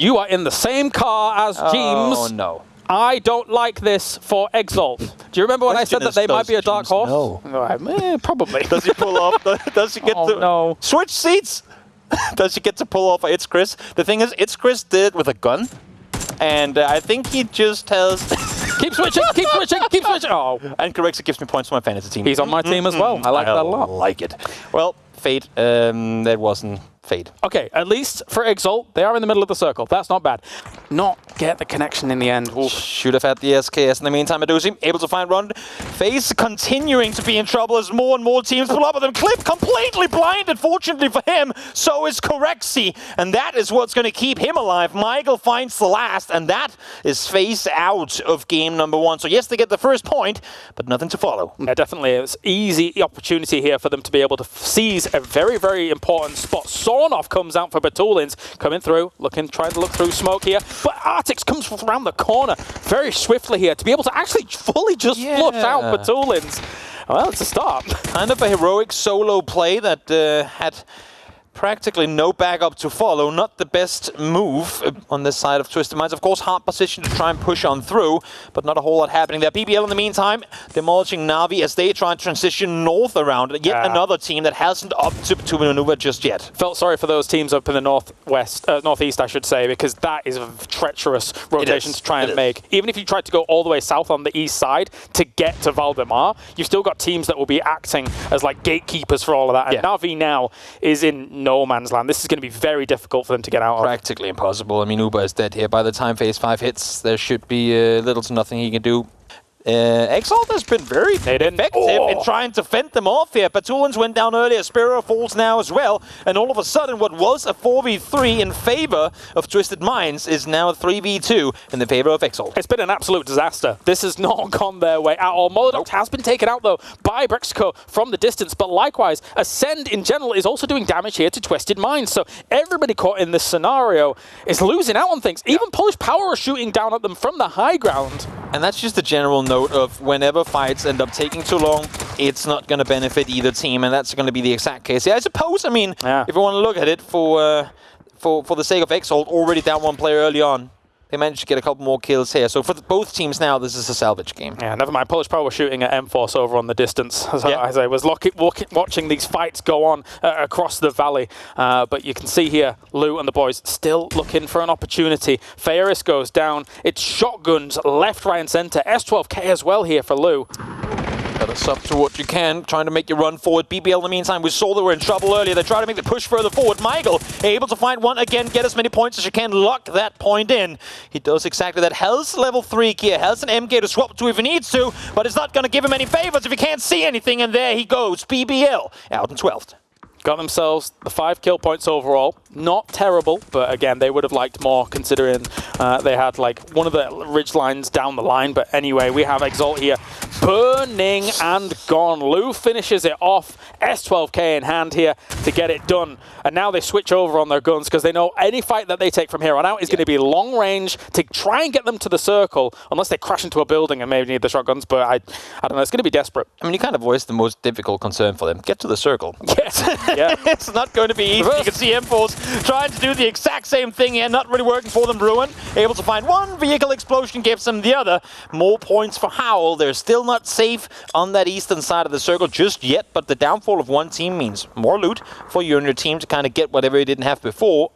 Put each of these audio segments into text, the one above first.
you are in the same car as James. Oh, no. I don't like this for Exalt. Do you remember when I said that they might be a dark horse? No. Probably. Does he pull off? Does he get to switch seats? Does he get to pull off It's Chris? The thing is, It's Chris did it with a gun. And I think he just has... keep switching, keep switching, keep switching. Oh. And Correxa gives me points for my fantasy team. He's on my team as well. I like that a lot. I like it. Well, Fate, that wasn't Fate. Okay, at least for Exalt, they are in the middle of the circle. That's not bad. Not get the connection in the end. Oof. Should have had the SKS in the meantime. Medusi able to find Run. FaZe continuing to be in trouble as more and more teams pull up with him. Cliff completely blinded, fortunately for him. So is Corexi, and that is what's going to keep him alive. Michael finds the last, and that is FaZe out of game number 1. So yes, they get the first point, but nothing to follow. Yeah, definitely. It's easy opportunity here for them to be able to seize a very, very important spot. Sornoff comes out for Batulins, coming through, trying to look through smoke here. But Artix comes around the corner very swiftly here to be able to actually fully just flush out Batulins. Well, it's a start. Kind of a heroic solo play that had practically no backup to follow. Not the best move on this side of Twisted Minds. Of course, hard position to try and push on through, but not a whole lot happening there. BBL in the meantime, demolishing Na'Vi as they try and transition north around. Yet another team that hasn't upped to maneuver just yet. Felt sorry for those teams up in the northeast, I should say, because that is a treacherous rotation to try and make. Even if you tried to go all the way south on the east side to get to Valdemar, you've still got teams that will be acting as like gatekeepers for all of that. And Na'Vi now is in no man's land. This is going to be very difficult for them to get out of. Practically impossible. I mean, Uber is dead here. By the time Phase 5 hits, there should be little to nothing he can do. Exalt has been very effective in trying to fend them off here. Batulins went down earlier, Spiro falls now as well, and all of a sudden what was a 4v3 in favor of Twisted Minds is now a 3v2 in the favor of Exalt. It's been an absolute disaster. This has not gone their way at all. Molodok has been taken out though by Brexico from the distance, but likewise, Ascend in general is also doing damage here to Twisted Minds. So everybody caught in this scenario is losing out on things. Even Polish Power are shooting down at them from the high ground. And that's just the general note of whenever fights end up taking too long, it's not going to benefit either team, and that's going to be the exact case. Yeah, I suppose, I mean, if you want to look at it for the sake of Exalt, already down one player early on, they managed to get a couple more kills here. So for both teams now, this is a salvage game. Yeah, never mind. Polish Power were shooting at M-Force over on the distance as I was watching these fights go on across the valley. But you can see here, Lou and the boys still looking for an opportunity. Faeris goes down. It's shotguns left, right, and center. S12K as well here for Lou. Gotta sub to what you can, trying to make your run forward. BBL in the meantime, we saw they were in trouble earlier. They try to make the push further forward. Michael able to find one again, get as many points as you can, lock that point in. He does exactly that. Hell's level 3 gear, Hell's an MK to swap to if he needs to, but it's not gonna give him any favors if he can't see anything, and there he goes. BBL out in 12th. Got themselves the 5 kill points overall. Not terrible, but again, they would have liked more considering they had like one of the ridge lines down the line. But anyway, we have Exalt here burning and gone. Lou finishes it off. S12K in hand here to get it done. And now they switch over on their guns because they know any fight that they take from here on out is going to be long range to try and get them to the circle, unless they crash into a building and maybe need the shotguns. But I don't know, it's going to be desperate. I mean, you kind of voiced the most difficult concern for them. Get to the circle. Yes. Yeah. It's not going to be easy. You can see M-Force trying to do the exact same thing here, not really working for them. Ruin able to find one vehicle explosion, gives them the other. More points for Howl. They're still not safe on that eastern side of the circle just yet, but the downfall of one team means more loot for you and your team to kind of get whatever you didn't have before.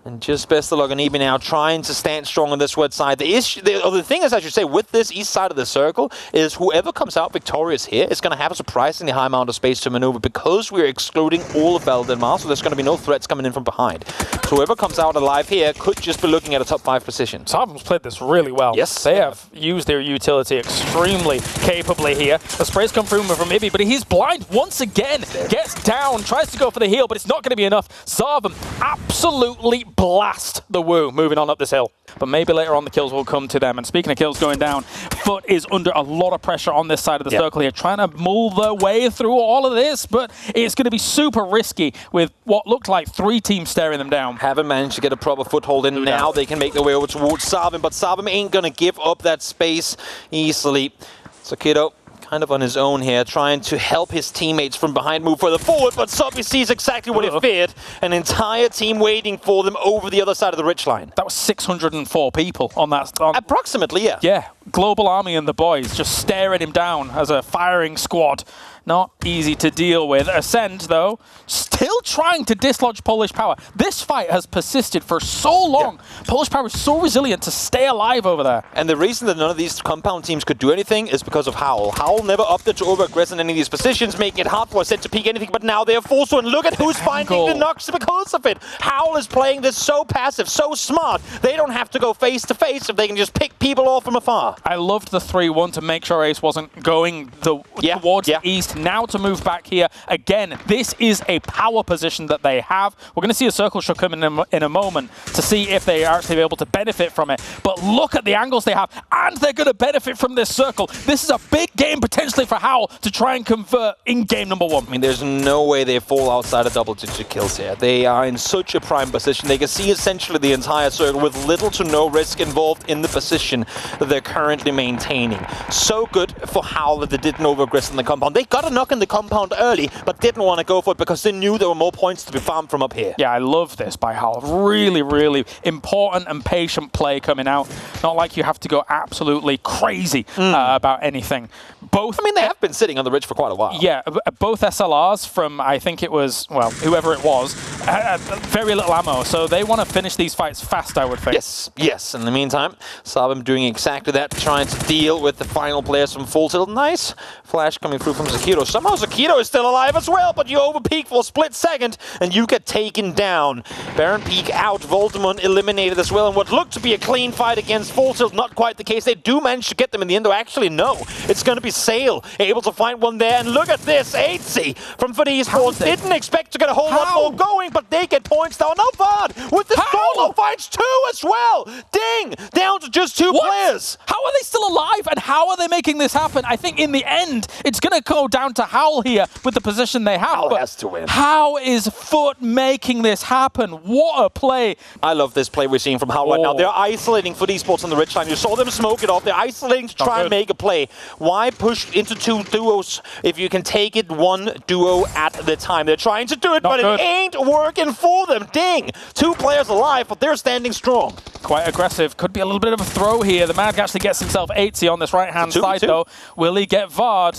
And just best of luck on EB now, trying to stand strong on this west side. The thing is, I should say, with this east side of the circle, is whoever comes out victorious here is going to have a surprisingly high amount of space to maneuver because we're excluding all of Valdemar, so there's going to be no threats coming in from behind. So whoever comes out alive here could just be looking at a top 5 position. Sarvum's played this really well. Yes. They have used their utility extremely capably here. The sprays come through from Ibby, but he's blind once again. Gets down, tries to go for the heal, but it's not going to be enough. Sarvum absolutely blast the Woo moving on up this hill. But maybe later on the kills will come to them. And speaking of kills going down, Foot is under a lot of pressure on this side of the circle here, trying to mull their way through all of this, but it's going to be super risky with what looked like 3 teams staring them down. Haven't managed to get a proper foothold in. Now they can make their way over towards Sarvum, but Sarvum ain't going to give up that space easily. So Kiddo kind of on his own here, trying to help his teammates from behind move further forward, but Sobby sees exactly what he feared. An entire team waiting for them over the other side of the ridgeline. That was 604 people on that. Approximately, yeah. Yeah, Global Army and the boys just staring him down as a firing squad. Not easy to deal with. Ascend, though, still trying to dislodge Polish Power. This fight has persisted for so long. Yeah. Polish Power is so resilient to stay alive over there. And the reason that none of these compound teams could do anything is because of HOWL. HOWL never opted to over-aggress in any of these positions, making it hard for Ascend to peek anything, but now they're forced to, and look at who's finding the knocks because of it. HOWL is playing this so passive, so smart. They don't have to go face-to-face if they can just pick people off from afar. I loved the 3-1 to make sure Ace wasn't going towards the east. Now to move back here. Again, this is a power position that they have. We're going to see a circle shot come in a moment to see if they are actually able to benefit from it. But look at the angles they have, and they're going to benefit from this circle. This is a big game potentially for HOWL to try and convert in game number 1. I mean, there's no way they fall outside of double-digit kills here. They are in such a prime position. They can see essentially the entire circle with little to no risk involved in the position that they're currently maintaining. So good for HOWL that they didn't over-aggress in the compound. They got a knock in the compound early, but didn't want to go for it because they knew there were more points to be farmed from up here. Yeah, I love this by HOWL. Really, really important and patient play coming out. Not like you have to go absolutely crazy about anything. Both. I mean, they have been sitting on the ridge for quite a while. Yeah, both SLRs from, I think it was, well, whoever it was, very little ammo. So they want to finish these fights fast, I would think. Yes, yes. In the meantime, Sabim doing exactly that, trying to deal with the final players from Full Tilt. Nice flash coming through from Zakito. Somehow Zakito is still alive as well, but you overpeak for a split second, and you get taken down. Baron Peak out, Voldemort eliminated as well, and what looked to be a clean fight against Full Tilt, not quite the case. They do manage to get them in the end, though actually no. It's going to be Sail able to find one there, and look at this, 8C from HOWL Esports. Didn't expect to get a whole lot more going, but they get points down. Now Vard with the solo finds 2 as well. Ding! Down to just 2 players. How are they still alive, and how are they making this happen? I think in the end, it's going to go down to HOWL here with the position they have. HOWL has to win. How is Foot making this happen? What a play. I love this play we're seeing from HOWL right now. They're isolating HOWL Esports on the ridgeline. You saw them smoke it off. They're isolating to try and make a play. Why push into 2 duos if you can take it 1 duo at the time? They're trying to do it, but it ain't working for them. Ding! 2 players alive, but they're standing strong. Quite aggressive. Could be a little bit of a throw here. The Mad actually gets himself 80 on this right-hand side, though. Will he get Vard?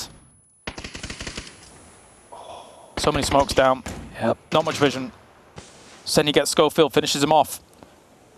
So many smokes down. Yep. Not much vision. Senny gets Schofield, finishes him off.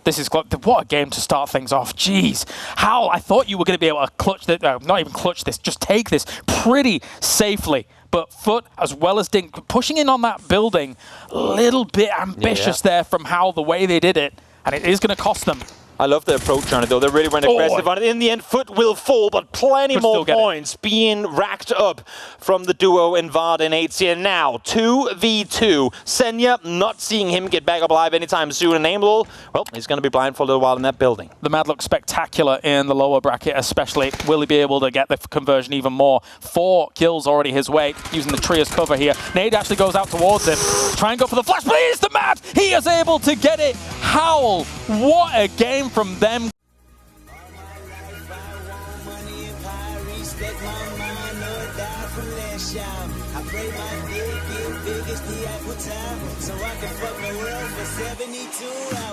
This is what a game to start things off. Jeez. HOWL, I thought you were going to be able to clutch this, not even clutch this, just take this pretty safely. But Foot, as well as Ding, pushing in on that building, a little bit ambitious there from HOWL, the way they did it. And it is going to cost them. I love the approach on it, though. They really went aggressive on it. In the end, Foot will fall, but plenty more points being racked up from the duo in Vard and 8C. And now, 2v2. Senya, not seeing him get back up alive anytime soon. And Aimlul, well, he's going to be blind for a little while in that building. The Mad looks spectacular in the lower bracket, especially. Will he be able to get the conversion even more? 4 kills already his way, using the tree as cover here. Nade actually goes out towards him. Try and go for the flash, please, the Mad! He is able to get it. HOWL, what a game from them. So I can fuck the world for 72 hours.